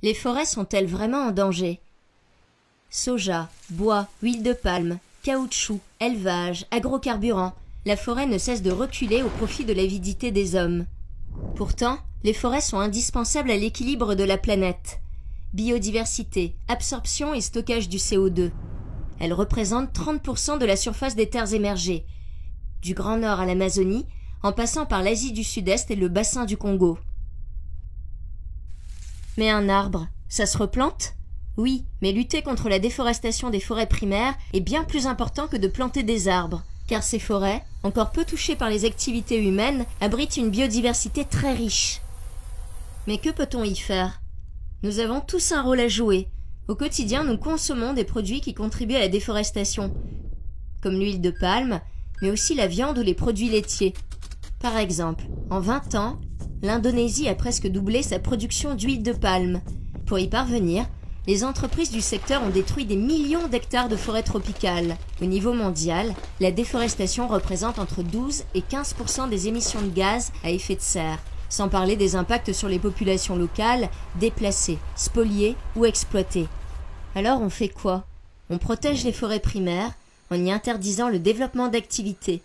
Les forêts sont-elles vraiment en danger? Soja, bois, huile de palme, caoutchouc, élevage, agrocarburants, la forêt ne cesse de reculer au profit de l'avidité des hommes. Pourtant, les forêts sont indispensables à l'équilibre de la planète. Biodiversité, absorption et stockage du CO2. Elles représentent 30% de la surface des terres émergées, du Grand Nord à l'Amazonie, en passant par l'Asie du Sud-Est et le bassin du Congo. Mais un arbre, ça se replante? Oui, mais lutter contre la déforestation des forêts primaires est bien plus important que de planter des arbres, car ces forêts, encore peu touchées par les activités humaines, abritent une biodiversité très riche. Mais que peut-on y faire? Nous avons tous un rôle à jouer. Au quotidien, nous consommons des produits qui contribuent à la déforestation, comme l'huile de palme, mais aussi la viande ou les produits laitiers. Par exemple, en 20 ans, l'Indonésie a presque doublé sa production d'huile de palme. Pour y parvenir, les entreprises du secteur ont détruit des millions d'hectares de forêts tropicales. Au niveau mondial, la déforestation représente entre 12 et 15% des émissions de gaz à effet de serre, sans parler des impacts sur les populations locales, déplacées, spoliées ou exploitées. Alors on fait quoi? On protège les forêts primaires en y interdisant le développement d'activités.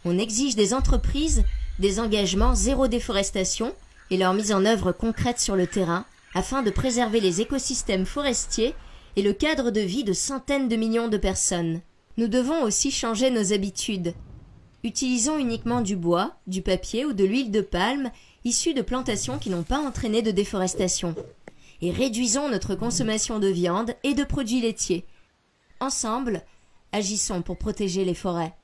On exige des entreprises des engagements zéro déforestation et leur mise en œuvre concrète sur le terrain afin de préserver les écosystèmes forestiers et le cadre de vie de centaines de millions de personnes. Nous devons aussi changer nos habitudes. Utilisons uniquement du bois, du papier ou de l'huile de palme issus de plantations qui n'ont pas entraîné de déforestation. Et réduisons notre consommation de viande et de produits laitiers. Ensemble, agissons pour protéger les forêts.